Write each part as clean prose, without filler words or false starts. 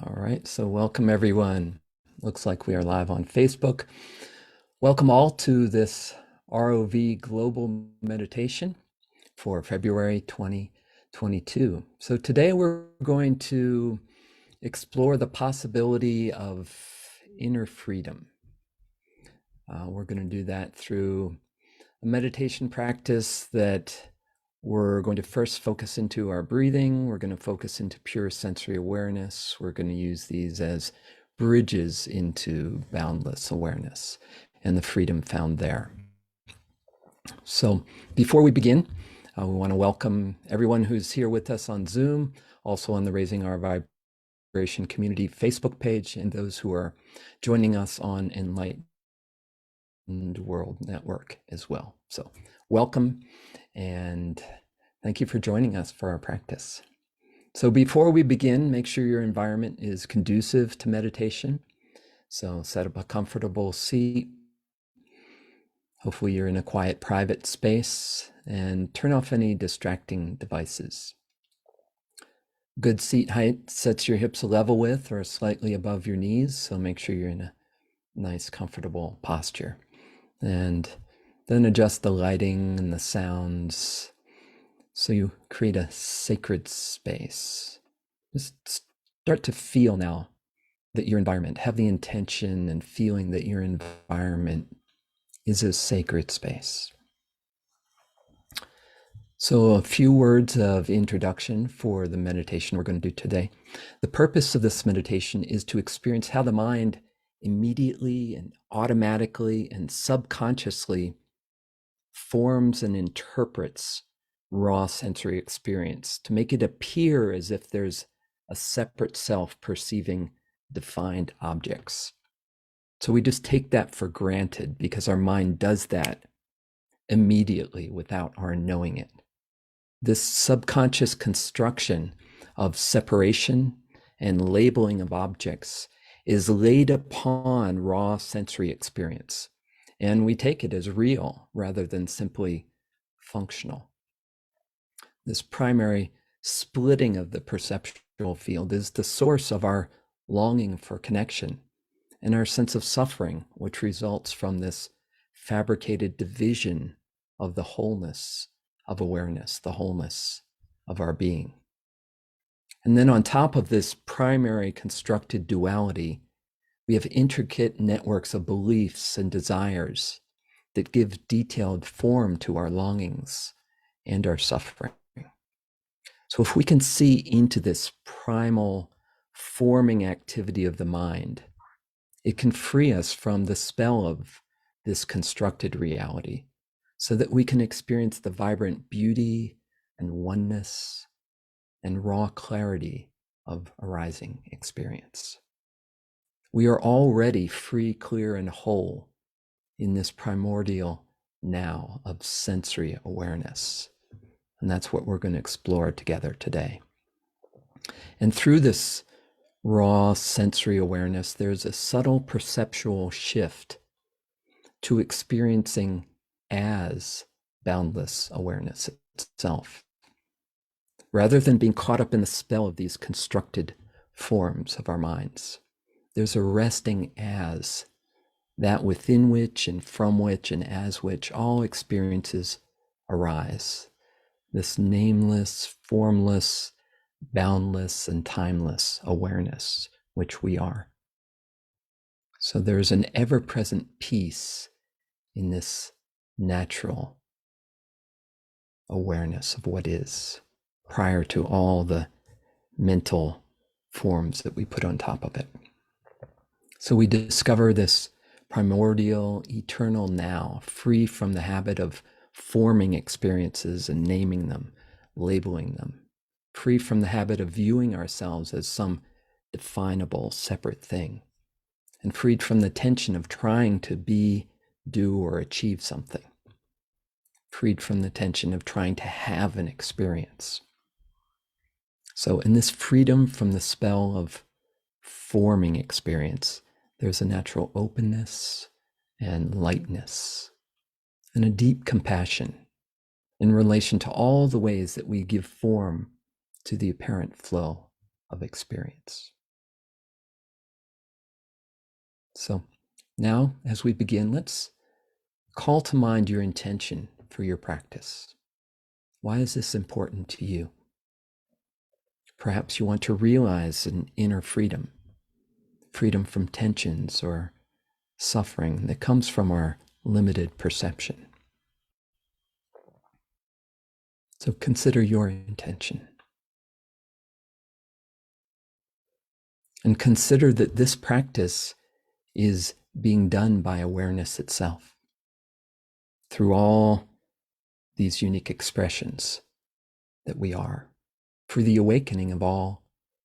All right, so welcome everyone. Looks like we are live on Facebook. Welcome all to this ROV Global Meditation for February 2022. So today we're going to explore the possibility of inner freedom. We're going to do that through a meditation practice that we're going to first focus into our breathing. We're going to focus into pure sensory awareness. We're going to use these as bridges into boundless awareness and the freedom found there. So before we begin, we want to welcome everyone who's here with us on Zoom, also on the Raising Our Vibration Community Facebook page, and those who are joining us on Enlightened World Network as well. So welcome, and thank you for joining us for our practice. So before we begin, make sure your environment is conducive to meditation. So set up a comfortable seat. Hopefully you're in a quiet, private space, and turn off any distracting devices. Good seat height sets your hips level with or slightly above your knees, so make sure you're in a nice, comfortable posture. And then adjust the lighting and the sounds so you create a sacred space. Just start to feel now that your environment, have the intention and feeling that your environment is a sacred space. So a few words of introduction for the meditation we're going to do today. The purpose of this meditation is to experience how the mind immediately and automatically and subconsciously forms and interprets raw sensory experience to make it appear as if there's a separate self perceiving defined objects. So we just take that for granted because our mind does that immediately without our knowing it. This subconscious construction of separation and labeling of objects is laid upon raw sensory experience, and we take it as real rather than simply functional. This primary splitting of the perceptual field is the source of our longing for connection and our sense of suffering, which results from this fabricated division of the wholeness of awareness, the wholeness of our being. And then on top of this primary constructed duality, we have intricate networks of beliefs and desires that give detailed form to our longings and our suffering. So if we can see into this primal forming activity of the mind, it can free us from the spell of this constructed reality so that we can experience the vibrant beauty and oneness and raw clarity of arising experience. We are already free, clear, and whole in this primordial now of sensory awareness. And that's what we're going to explore together today. And through this raw sensory awareness, there's a subtle perceptual shift to experiencing as boundless awareness itself, rather than being caught up in the spell of these constructed forms of our minds. There's a resting as, that within which and from which and as which all experiences arise. This nameless, formless, boundless, and timeless awareness, which we are. So there's an ever-present peace in this natural awareness of what is, prior to all the mental forms that we put on top of it. So we discover this primordial, eternal now, free from the habit of forming experiences and naming them, labeling them, free from the habit of viewing ourselves as some definable, separate thing, and freed from the tension of trying to be, do, or achieve something, freed from the tension of trying to have an experience. So in this freedom from the spell of forming experience, there's a natural openness and lightness and a deep compassion in relation to all the ways that we give form to the apparent flow of experience. So now, as we begin, let's call to mind your intention for your practice. Why is this important to you? Perhaps you want to realize an inner freedom, freedom from tensions or suffering that comes from our limited perception. So consider your intention. And consider that this practice is being done by awareness itself through all these unique expressions that we are, for the awakening of all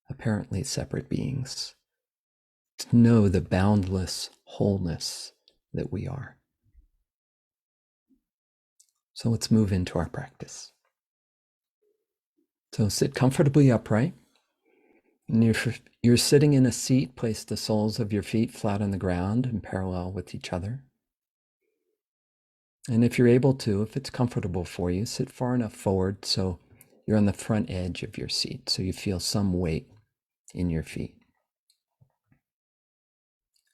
apparently separate beings, to know the boundless wholeness that we are. So let's move into our practice. So sit comfortably upright. And if you're sitting in a seat, place the soles of your feet flat on the ground and parallel with each other. And if you're able to, if it's comfortable for you, sit far enough forward so you're on the front edge of your seat, so you feel some weight in your feet.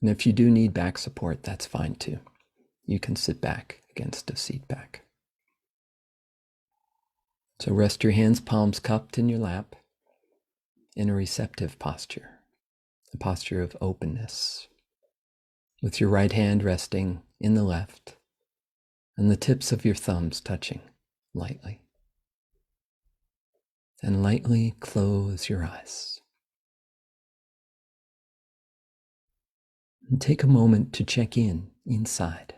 And if you do need back support, that's fine too. You can sit back against a seat back. So rest your hands, palms cupped in your lap, in a receptive posture, a posture of openness, with your right hand resting in the left and the tips of your thumbs touching lightly. And lightly close your eyes. And take a moment to check in inside.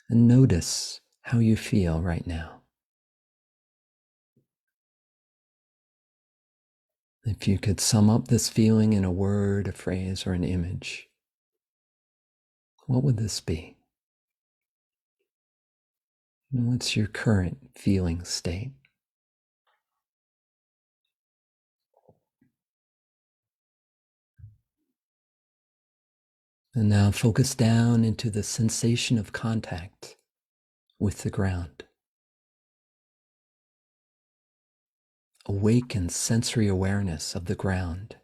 And notice how you feel right now. If you could sum up this feeling in a word, a phrase, or an image, what would this be? And what's your current feeling state? And now focus down into the sensation of contact with the ground. Awaken sensory awareness of the ground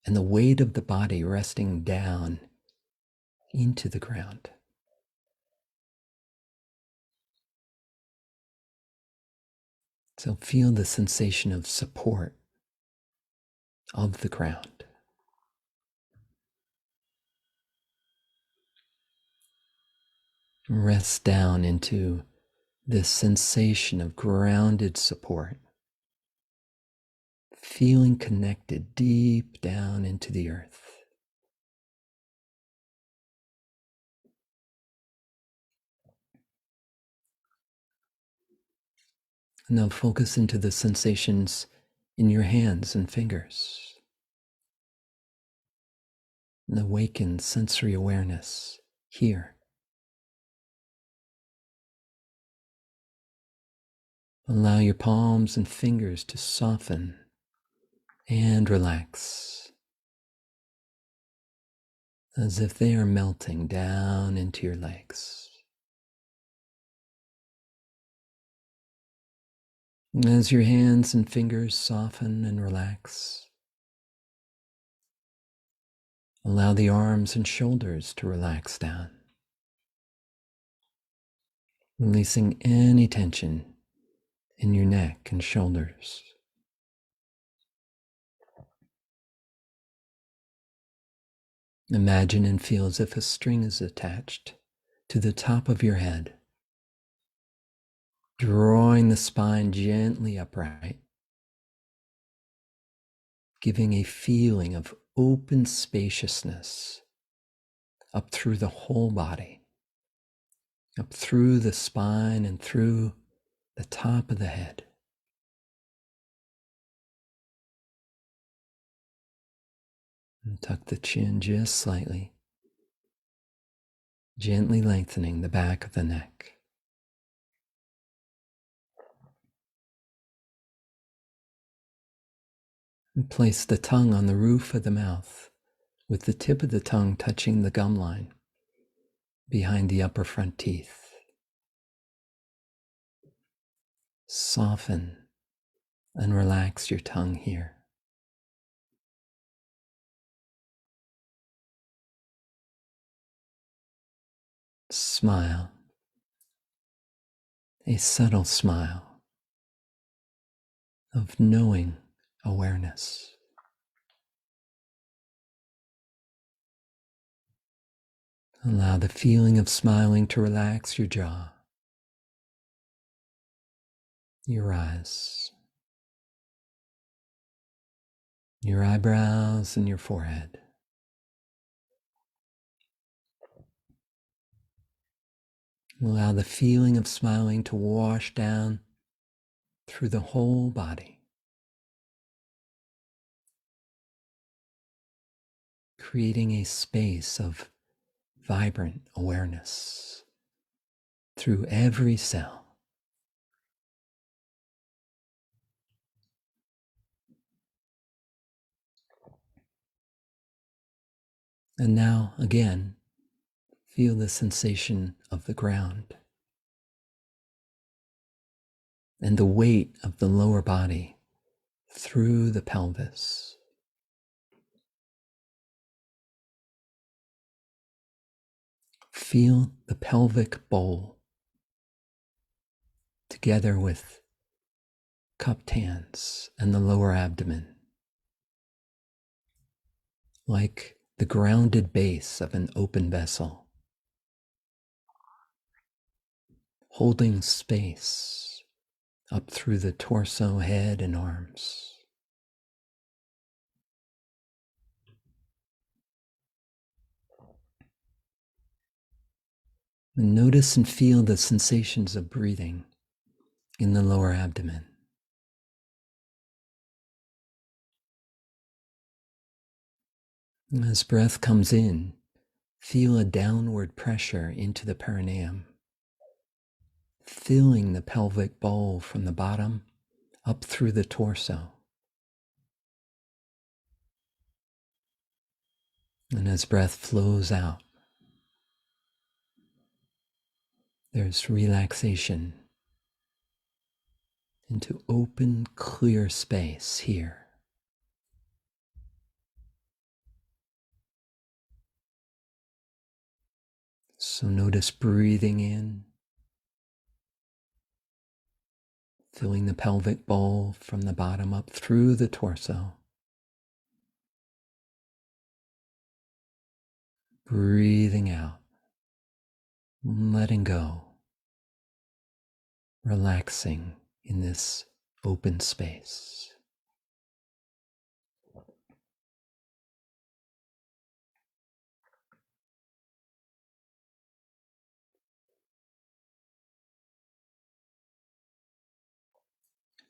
and the weight of the body resting down into the ground. So feel the sensation of support of the ground. Rest down into this sensation of grounded support, feeling connected deep down into the earth. And now focus into the sensations in your hands and fingers. And awaken sensory awareness here. Allow your palms and fingers to soften and relax, as if they are melting down into your legs. And as your hands and fingers soften and relax, allow the arms and shoulders to relax down, releasing any tension in your neck and shoulders. Imagine and feel as if a string is attached to the top of your head, drawing the spine gently upright, giving a feeling of open spaciousness up through the whole body, up through the spine and through the top of the head. And tuck the chin just slightly, gently lengthening the back of the neck. And place the tongue on the roof of the mouth, with the tip of the tongue touching the gum line behind the upper front teeth. Soften and relax your tongue here. Smile, a subtle smile of knowing awareness. Allow the feeling of smiling to relax your jaw, your eyes, your eyebrows, and your forehead. Allow the feeling of smiling to wash down through the whole body, creating a space of vibrant awareness through every cell. And now, again, feel the sensation of the ground and the weight of the lower body through the pelvis. Feel the pelvic bowl together with cupped hands and the lower abdomen, like the grounded base of an open vessel, holding space up through the torso, head, and arms. And notice and feel the sensations of breathing in the lower abdomen. As breath comes in, feel a downward pressure into the perineum, filling the pelvic bowl from the bottom up through the torso. And as breath flows out, there's relaxation into open, clear space here. So notice breathing in, filling the pelvic bowl from the bottom up through the torso. Breathing out, letting go, relaxing in this open space.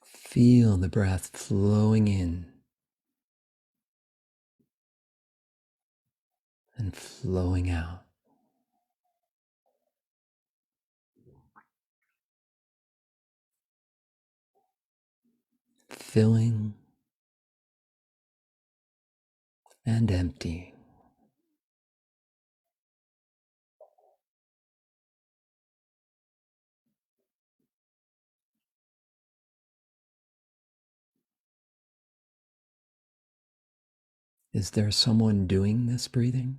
Feel the breath flowing in and flowing out. Filling and emptying. Is there someone doing this breathing?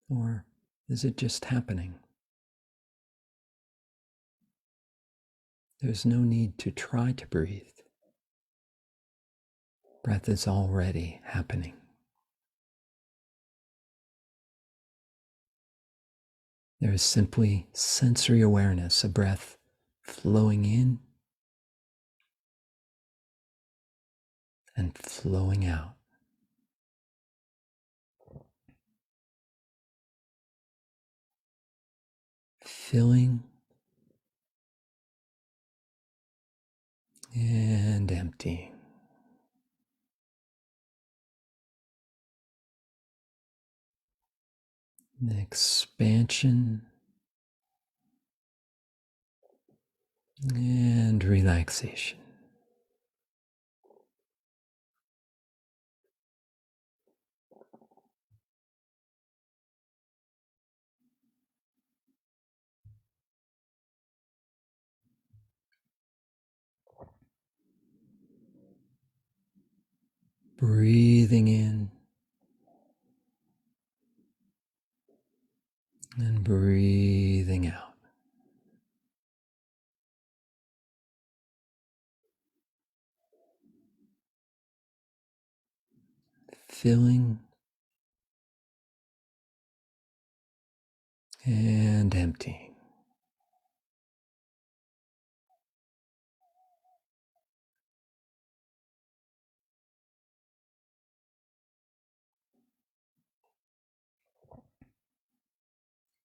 Or is it just happening? There's no need to try to breathe. Breath is already happening. There is simply sensory awareness of breath flowing in and flowing out. Filling and emptying. Expansion and relaxation. Breathing in and breathing filling and emptying.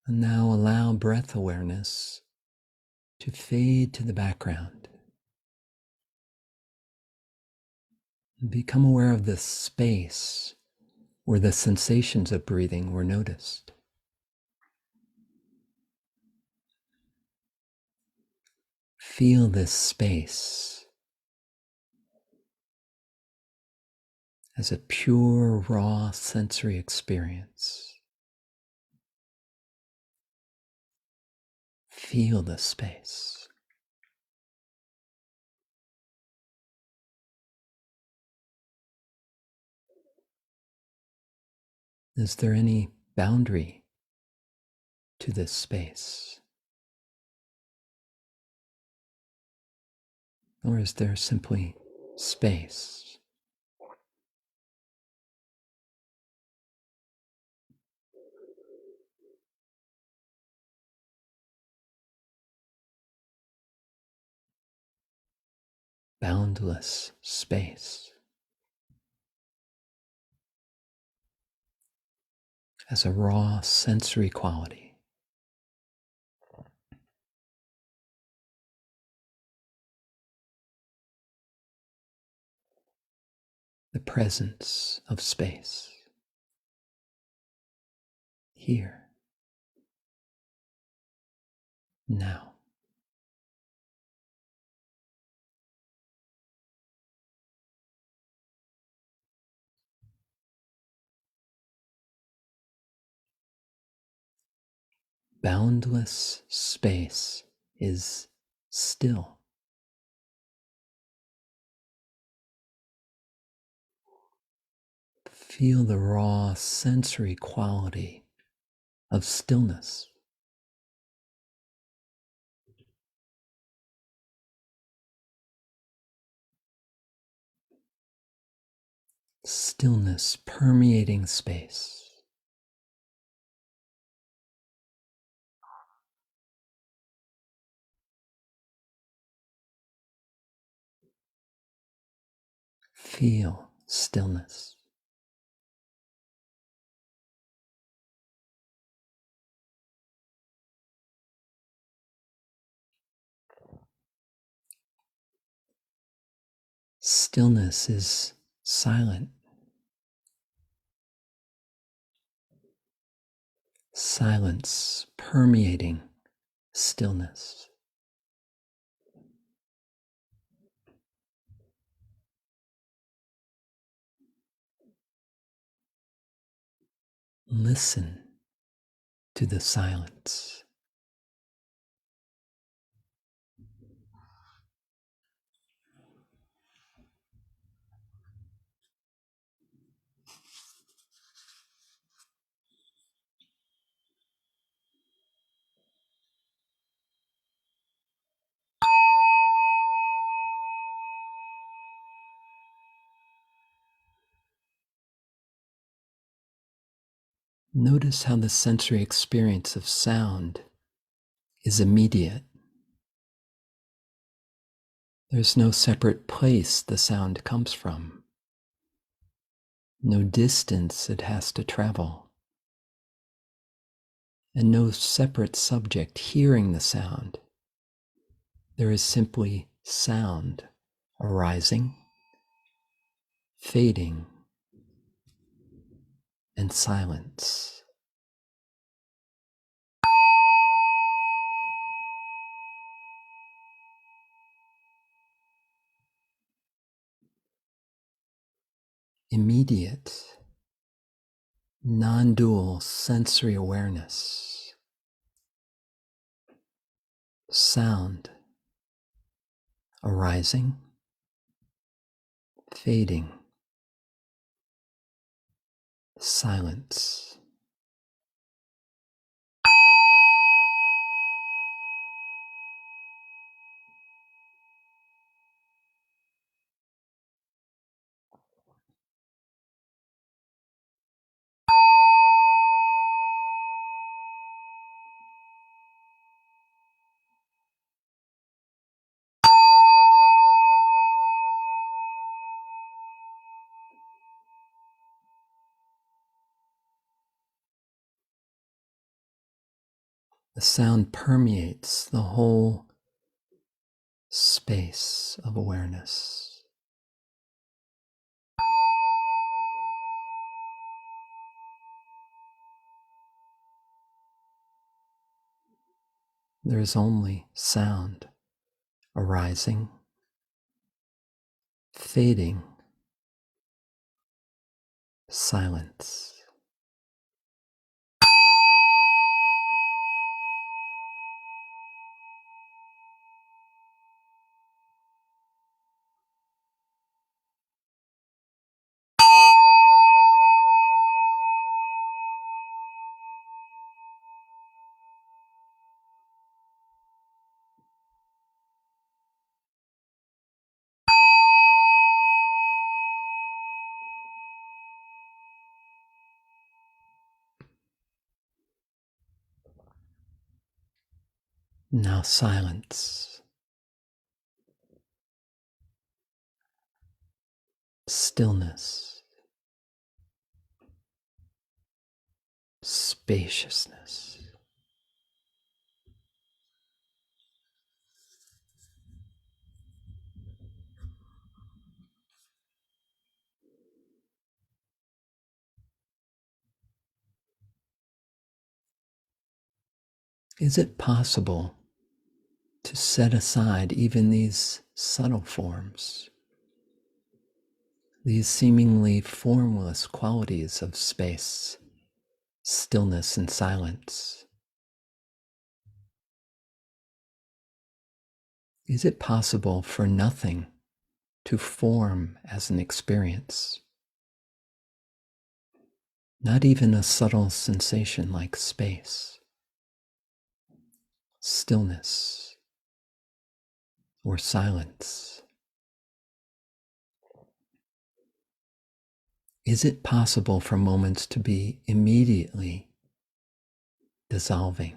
And now allow breath awareness to fade to the background. And become aware of the space where the sensations of breathing were noticed. Feel this space as a pure, raw sensory experience. Feel the space. Is there any boundary to this space? Or is there simply space? Boundless space. As a raw sensory quality. The presence of space. Here. Now. Boundless space is still. Feel the raw sensory quality of stillness. Stillness permeating space. Feel stillness. Stillness is silent. Silence permeating stillness. Listen to the silence. Notice how the sensory experience of sound is immediate. There's no separate place the sound comes from, no distance it has to travel, and no separate subject hearing the sound. There is simply sound arising, fading, and silence. Immediate, non-dual sensory awareness. Sound arising, fading, silence. The sound permeates the whole space of awareness. There is only sound arising, fading, silence. Now silence, stillness, spaciousness. Is it possible to set aside even these subtle forms, these seemingly formless qualities of space, stillness, and silence? Is it possible for nothing to form as an experience? Not even a subtle sensation like space, stillness, or silence. Is it possible for moments to be immediately dissolving,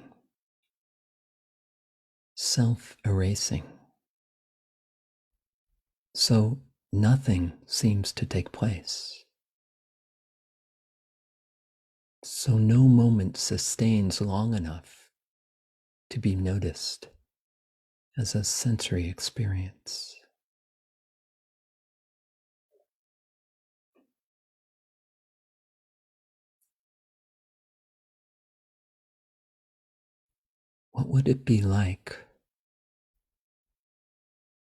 self-erasing, so nothing seems to take place? So no moment sustains long enough to be noticed as a sensory experience. What would it be like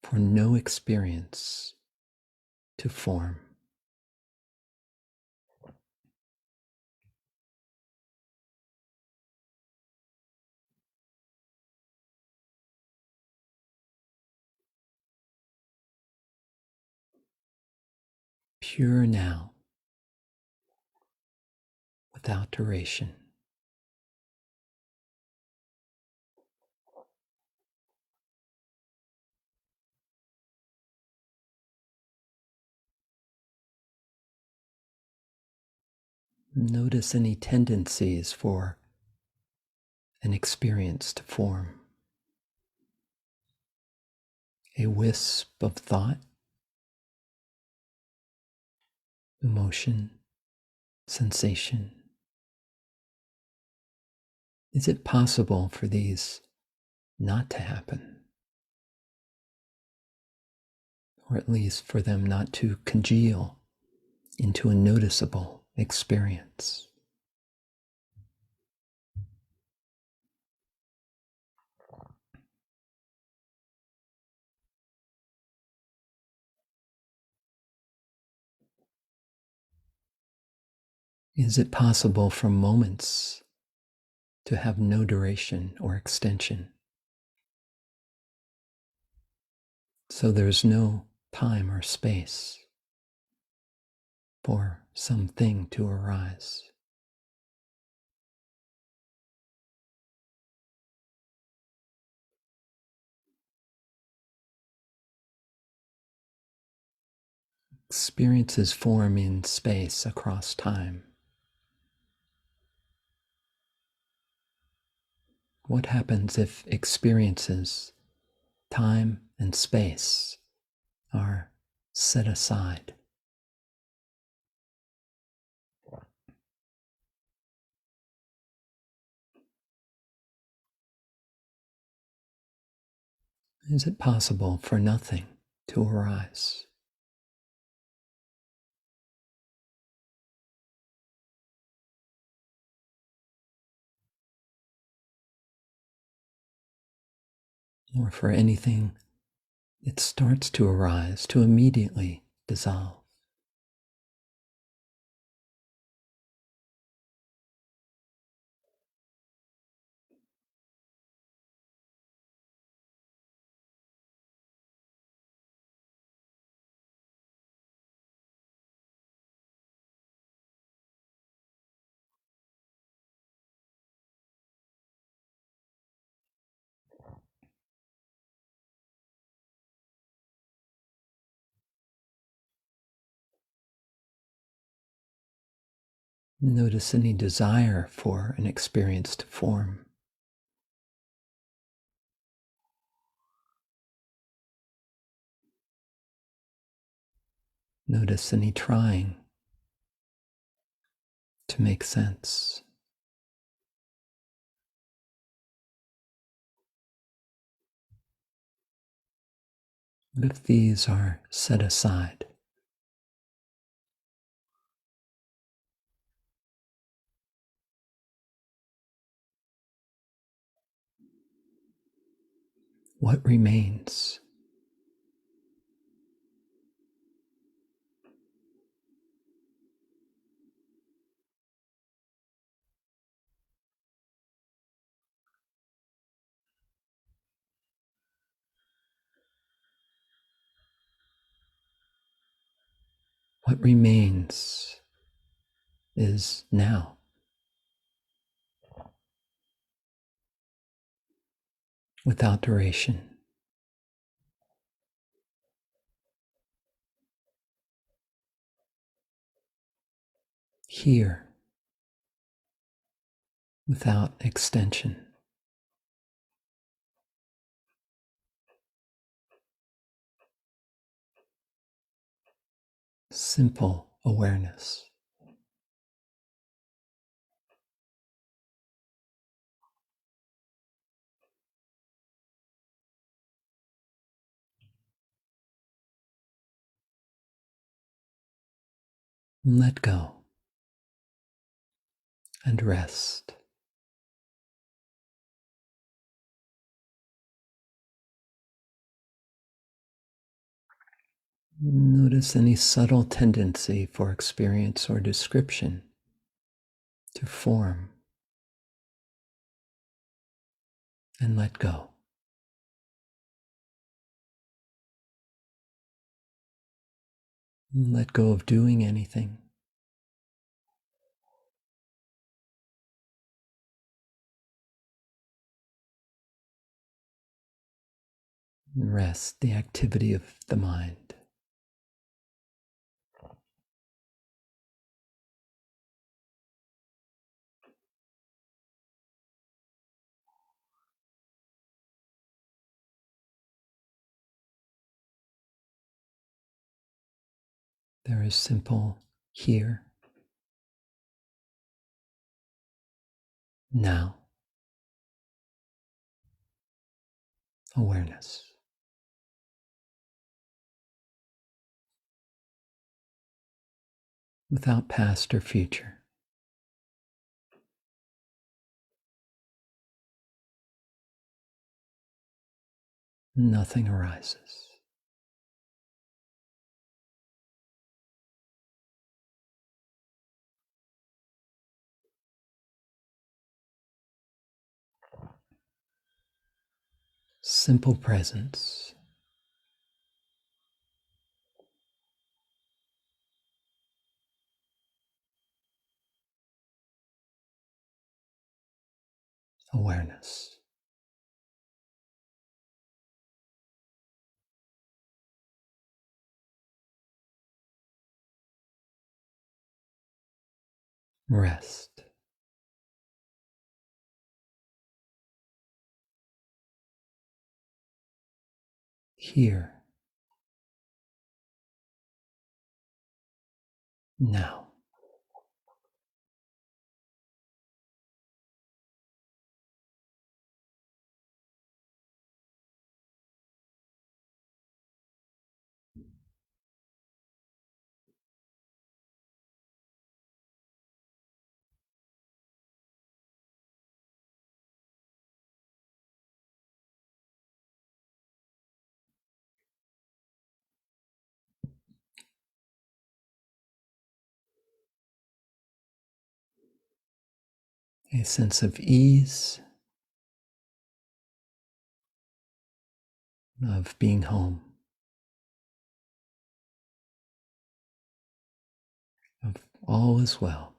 for no experience to form? Pure now, without duration. Notice any tendencies for an experience to form. A wisp of thought, emotion, sensation. Is it possible for these not to happen? Or at least for them not to congeal into a noticeable experience? Is it possible for moments to have no duration or extension? So there's no time or space for something to arise. Experiences form in space across time. What happens if experiences, time and space, are set aside? Is it possible for nothing to arise? Or for anything that starts to arise to immediately dissolve? Notice any desire for an experience to form. Notice any trying to make sense. What if these are set aside? What remains? What remains is now, without duration. Here, without extension. Simple awareness. Let go and rest. Notice any subtle tendency for experience or description to form and let go. Let go of doing anything. Rest, the activity of the mind. There is simple here, now awareness. Without past or future. Nothing arises. Simple presence. Awareness. Rest. Here, now. a sense of ease, of being home, of all is well.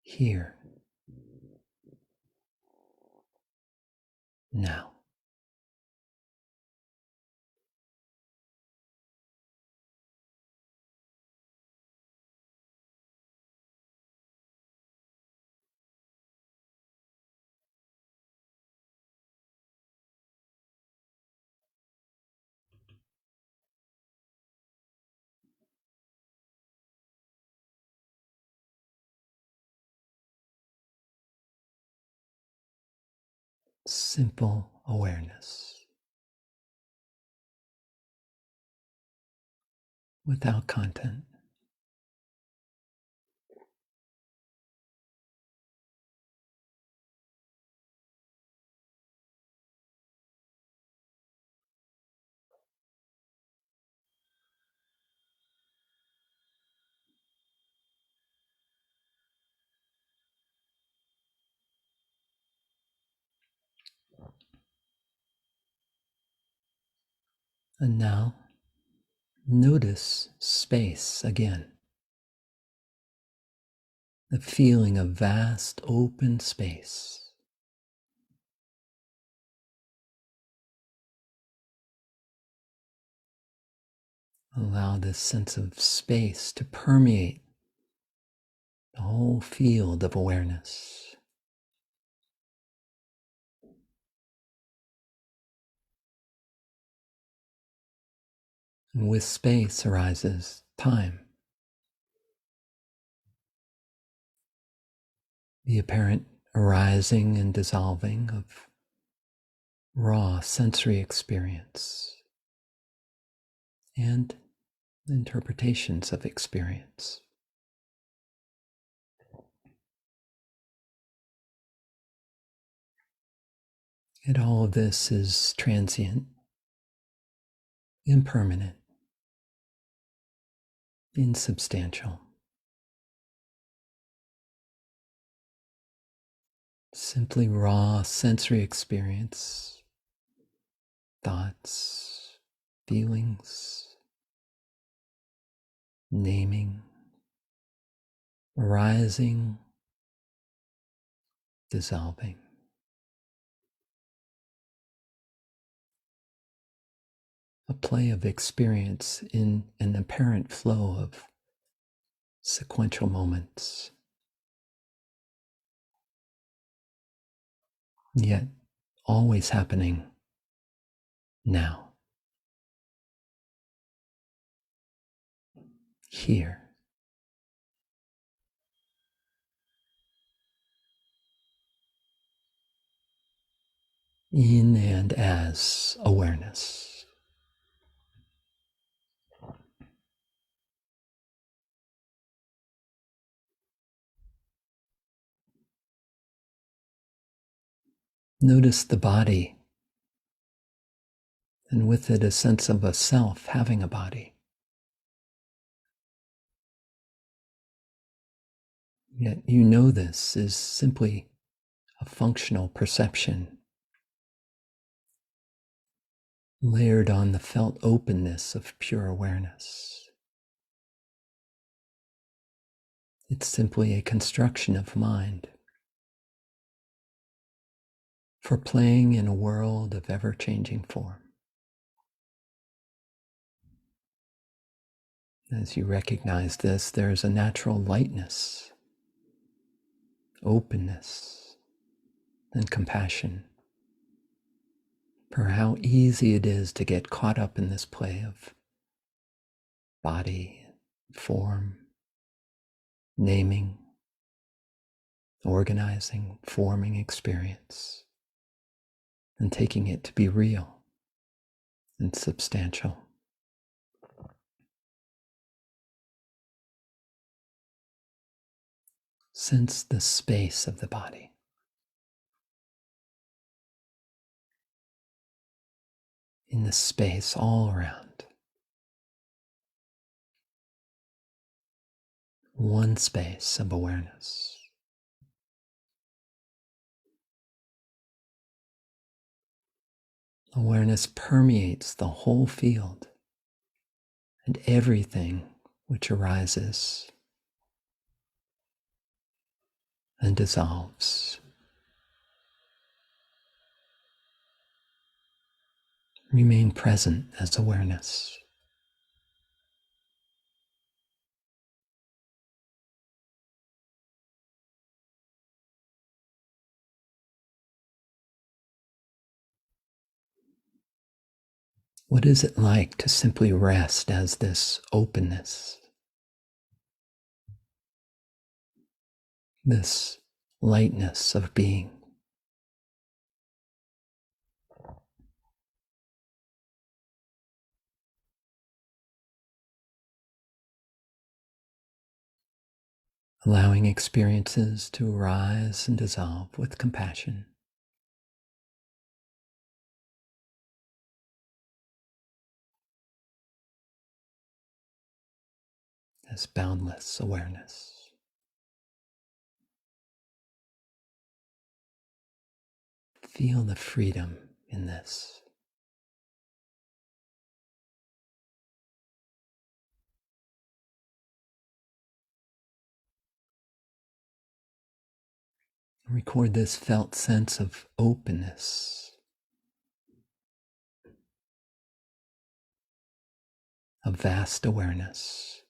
Here, now. Simple awareness without content. And now, notice space again. The feeling of vast open space. Allow this sense of space to permeate the whole field of awareness. And with space arises time. The apparent arising and dissolving of raw sensory experience and interpretations of experience. And all of this is transient, impermanent, insubstantial. Simply raw sensory experience, thoughts, feelings, naming, arising, dissolving. A play of experience in an apparent flow of sequential moments, yet always happening now, here. In and as awareness. Notice the body, and with it a sense of a self having a body. Yet you know this is simply a functional perception layered on the felt openness of pure awareness. It's simply a construction of mind for playing in a world of ever-changing form. As you recognize this, there's a natural lightness, openness, and compassion for how easy it is to get caught up in this play of body, form, naming, organizing, forming experience, and taking it to be real and substantial. Sense the space of the body. In the space all around. one space of awareness. Awareness permeates the whole field and everything which arises and dissolves. Remain present as awareness. What is it like to simply rest as this openness, this lightness of being? Allowing experiences to arise and dissolve with compassion. As boundless awareness. Feel the freedom in this. Record this felt sense of openness, of vast awareness,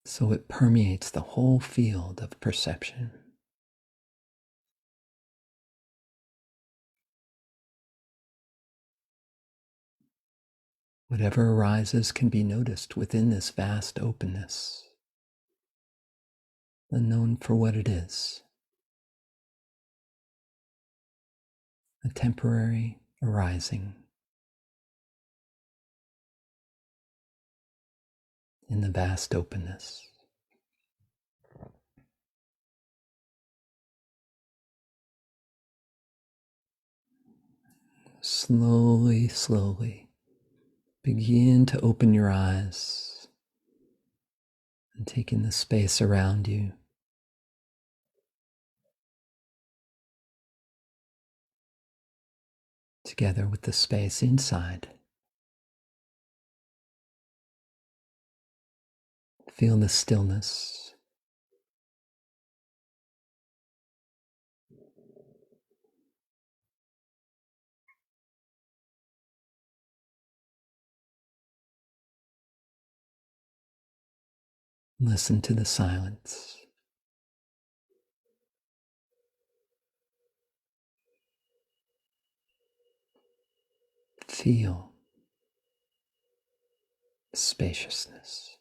so it permeates the whole field of perception. Whatever arises can be noticed within this vast openness, and known for what it is, a temporary arising in the vast openness. Slowly, slowly, begin to open your eyes and take in the space around you. Together with the space inside. Feel the stillness. Listen to the silence. Feel spaciousness.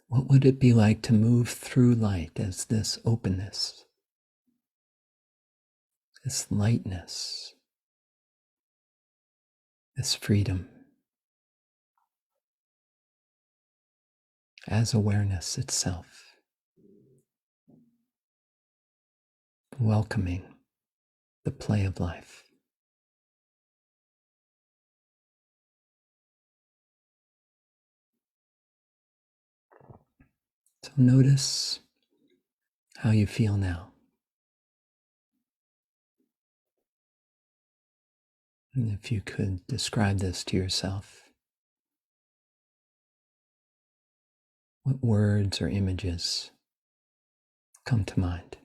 What would it be like to move through light as this openness, this lightness, this freedom, as awareness itself, welcoming the play of life. So notice how you feel now. And if you could describe this to yourself, what words or images come to mind?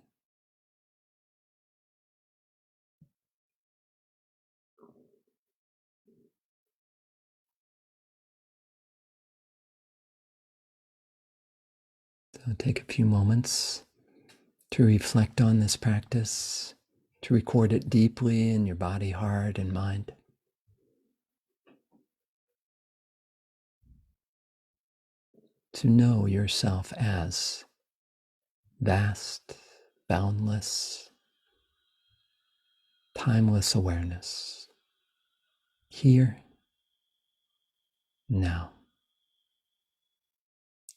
So take a few moments to reflect on this practice, to record it deeply in your body, heart, and mind. To know yourself as vast, boundless, timeless awareness, here, now,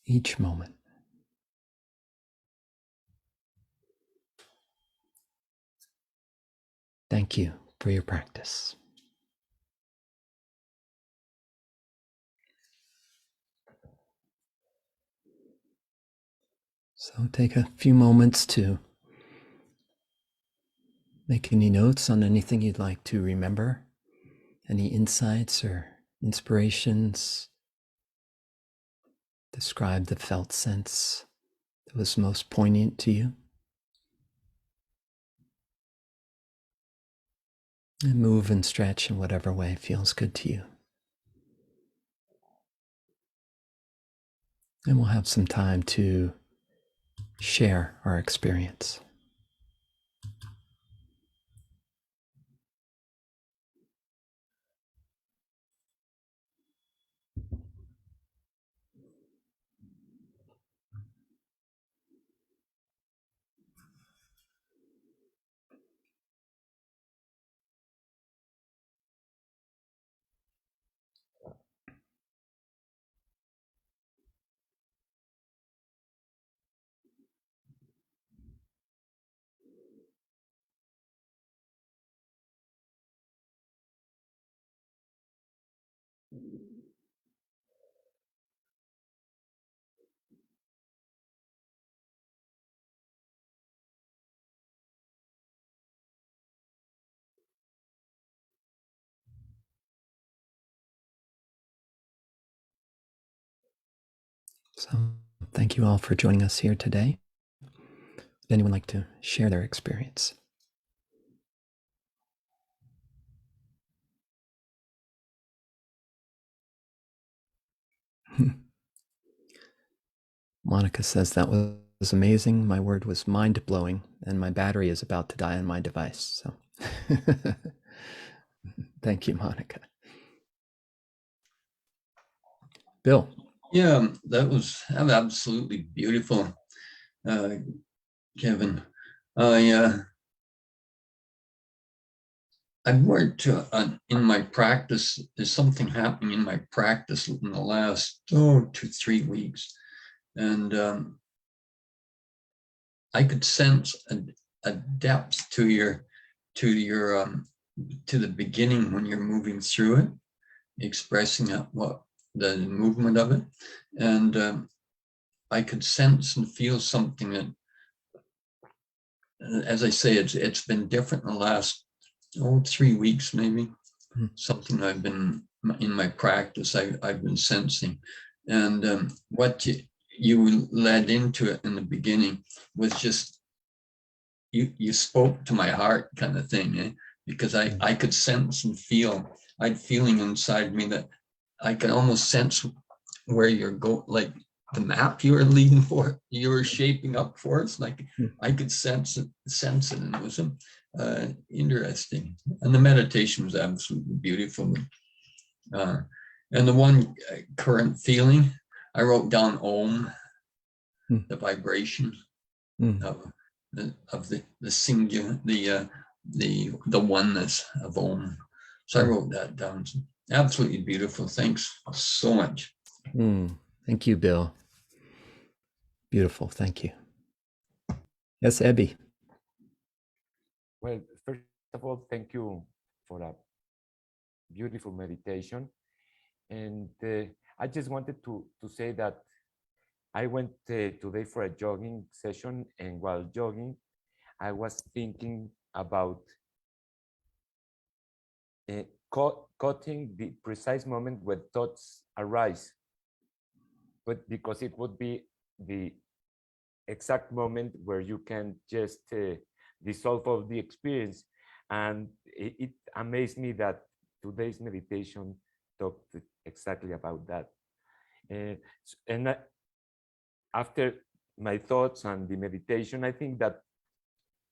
each moment. Thank you for your practice. So take a few moments to make any notes on anything you'd like to remember, any insights or inspirations. Describe the felt sense that was most poignant to you. And move and stretch in whatever way feels good to you. And we'll have some time to share our experience. So thank you all for joining us here today. Would anyone like to share their experience? Monica says that was amazing. My word was mind-blowing, and my battery is about to die on my device. So thank you, Monica. Bill. Yeah, that was absolutely beautiful, Kevin. I've worked in my practice. There's something happening in my practice in the last 2-3 weeks, and I could sense a depth to the beginning when you're moving through it, expressing what the movement of it, and I could sense and feel something that, as I say, it's been different in the last 3 weeks maybe. Something I've been in my practice I've been sensing, and what you led into it in the beginning was just you spoke to my heart kind of thing, because I could sense and feel. I'd feeling inside me that I could almost sense where you're going, like the map you were leading for, you were shaping up for us. Like I could sense it, and it was interesting. And the meditation was absolutely beautiful. And the one current feeling, I wrote down Om, the vibration of the singular, the oneness of Om. So I wrote that down. Absolutely beautiful. Thanks so much. Thank you, Bill. Beautiful. Thank you. Yes, Abby. Well, first of all, thank you for a beautiful meditation. And I just wanted to say that I went today for a jogging session, and while jogging, I was thinking about cutting the precise moment when thoughts arise, but because it would be the exact moment where you can just dissolve all the experience. And it amazed me that today's meditation talked exactly about that. And after my thoughts and the meditation, I think that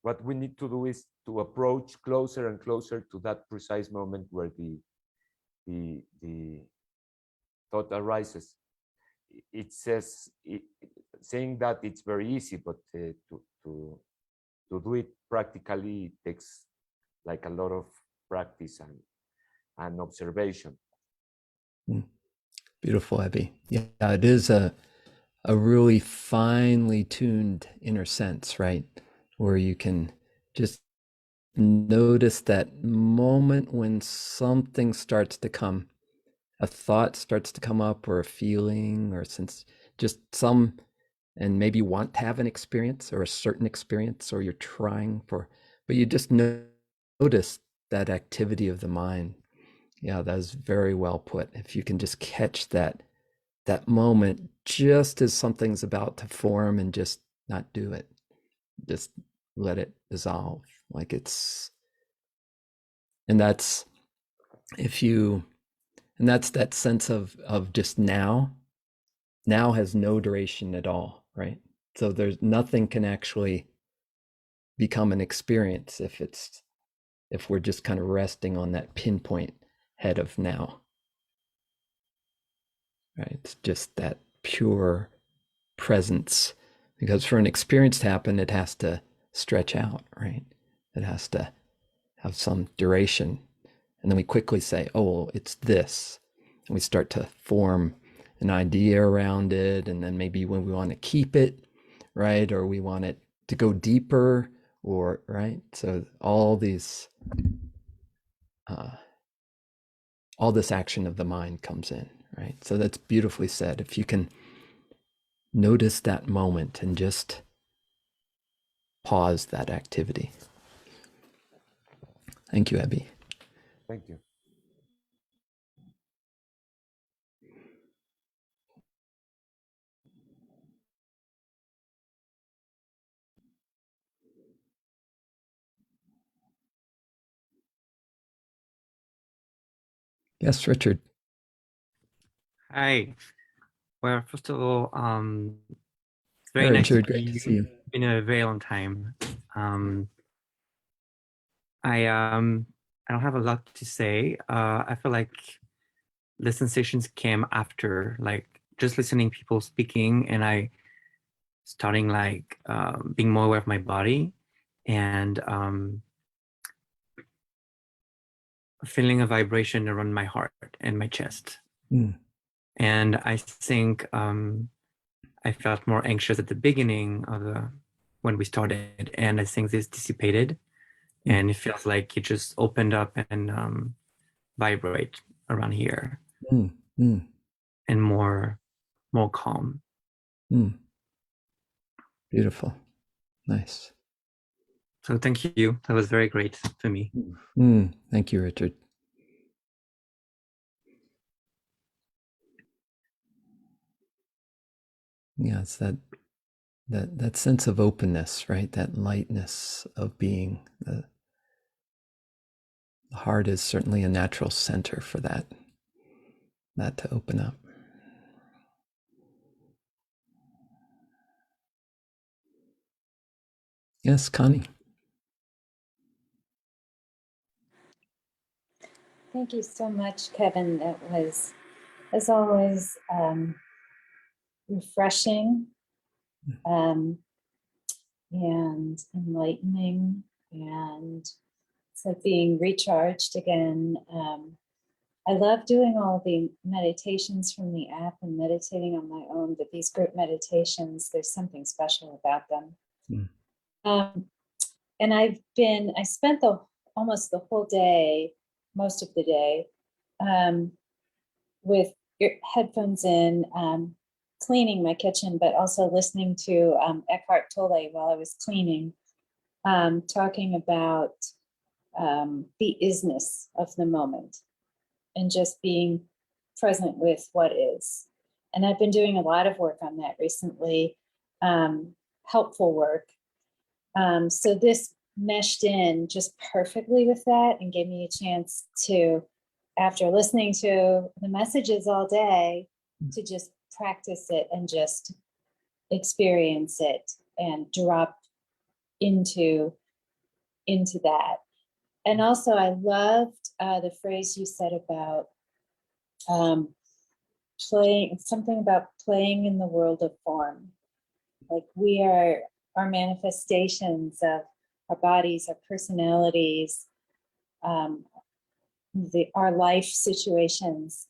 what we need to do is to approach closer and closer to that precise moment where the thought arises. It says, saying that it's very easy, but to do it practically takes like a lot of practice and observation. Beautiful, Abby. Yeah, it is a really finely tuned inner sense, right? Where you can just notice that moment when something starts to come, a thought starts to come up, or a feeling, or just some, and maybe you want to have an experience or a certain experience, or you're trying for, but you just notice that activity of the mind. Yeah, that is very well put. If you can just catch that moment just as something's about to form, and just not do it, just let it dissolve, like it's, and that's, if you, and that's that sense of just now has no duration at all, right? So there's nothing can actually become an experience if we're just kind of resting on that pinpoint head of now, right? It's just that pure presence, because for an experience to happen, it has to stretch out, right? It has to have some duration. And then we quickly say, oh, well, it's this. And we start to form an idea around it. And then maybe when we want to keep it, right? Or we want it to go deeper, or, right? So all these, all this action of the mind comes in, right? So that's beautifully said. If you can notice that moment and just pause that activity. Thank you, Abby. Thank you. Yes, Richard. Hi. Well, first of all, it's very Hey, nice to Richard, see great to you. see you. It's been a very long time. I don't have a lot to say. I feel like the sensations came after, like just listening people speaking, and I starting like being more aware of my body, and feeling a vibration around my heart and my chest. Mm. And I think I felt more anxious at the beginning of when we started, and I think this dissipated, and it feels like it just opened up and vibrate around here, and more calm. Beautiful. Nice. So thank you. That was very great for me. Thank you, Richard. Yeah, it's that sense of openness, right? That lightness of being. The heart is certainly a natural center for that to open up. Yes, Connie. Thank you so much, Kevin. That was, as always, refreshing and enlightening, and it's like being recharged again. I love doing all the meditations from the app and meditating on my own, but these group meditations, there's something special about them. And I spent almost the whole day, most of the day, with headphones in, cleaning my kitchen, but also listening to Eckhart Tolle while I was cleaning, talking about the isness of the moment and just being present with what is. And I've been doing a lot of work on that recently, helpful work. So this meshed in just perfectly with that and gave me a chance to, after listening to the messages all day, to just practice it and just experience it and drop into that. And also I loved the phrase you said about something about playing in the world of form. Like we are our manifestations of our bodies, our personalities, our life situations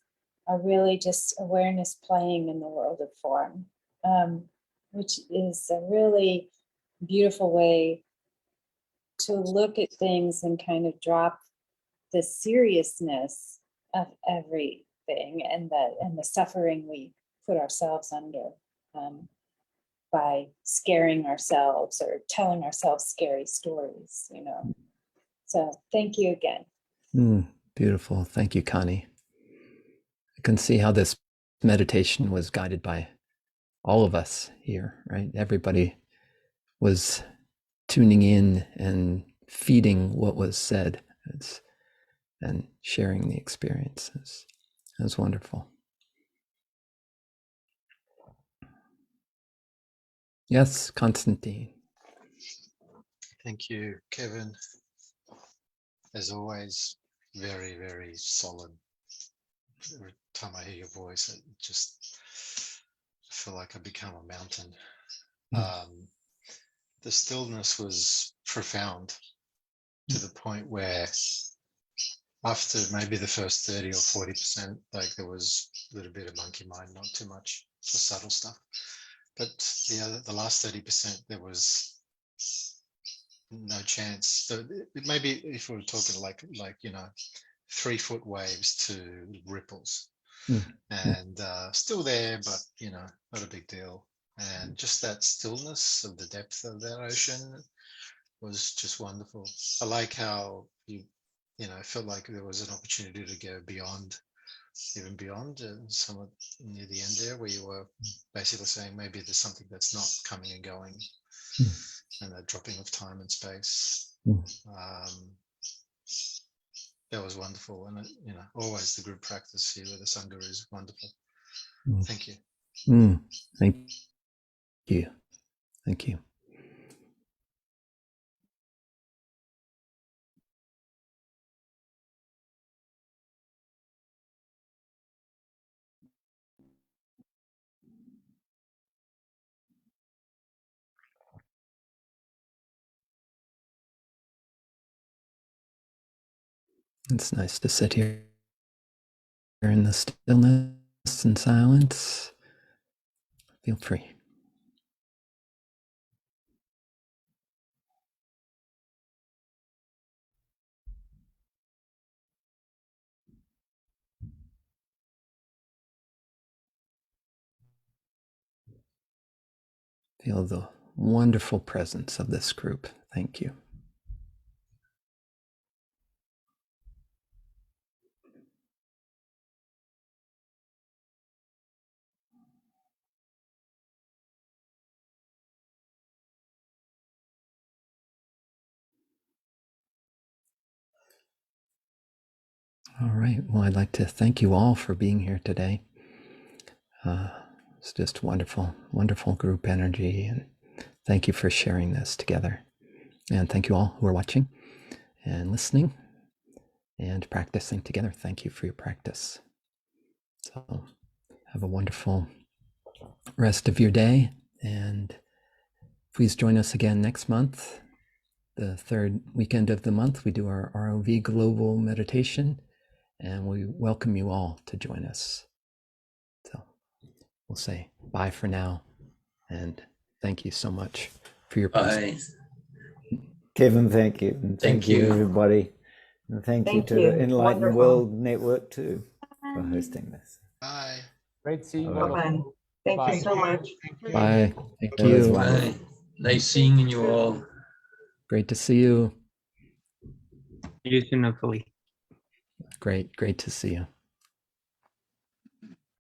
are really just awareness playing in the world of form, which is a really beautiful way to look at things and kind of drop the seriousness of everything and the suffering we put ourselves under by scaring ourselves or telling ourselves scary stories, you know. So thank you again. Beautiful. Thank you, Connie. I can see how this meditation was guided by all of us here, right? Everybody was tuning in and feeding what was said and sharing the experiences. It was wonderful. Yes, Constantine. Thank you, Kevin. As always, very, very solid. Every time I hear your voice, I just feel like I become a mountain. The stillness was profound to the point where after maybe the first 30 or 40%, like there was a little bit of monkey mind, not too much, just subtle stuff. But the last 30%, there was no chance. So maybe if we were talking like 3-foot waves to ripples, and still there, but not a big deal. And just that stillness of the depth of that ocean was just wonderful. I like how you felt like there was an opportunity to go beyond, even beyond, somewhat near the end there, where you were basically saying maybe there's something that's not coming and going, and that dropping of time and space. That was wonderful, and always the group practice here with the Sangha is wonderful. Thank you. Thank you. Thank you. It's nice to sit here in the stillness and silence. Feel free. Feel the wonderful presence of this group. Thank you. All right. Well, I'd like to thank you all for being here today. It's just wonderful, wonderful group energy. And thank you for sharing this together. And thank you all who are watching and listening and practicing together. Thank you for your practice. So have a wonderful rest of your day. And please join us again next month, the third weekend of the month. We do our ROV Global Meditation, and we welcome you all to join us. So we'll say bye for now, and thank you so much for your presence. Bye. Kevin, thank you. And thank you, everybody. And thank you to the Enlightened World Network, too, for hosting this. Bye. Great seeing Bye. all of you. Thank you so much. Bye. Thank That was you. wonderful. Bye. Nice seeing you all. Great to see you. See you soon, hopefully. Great to see you.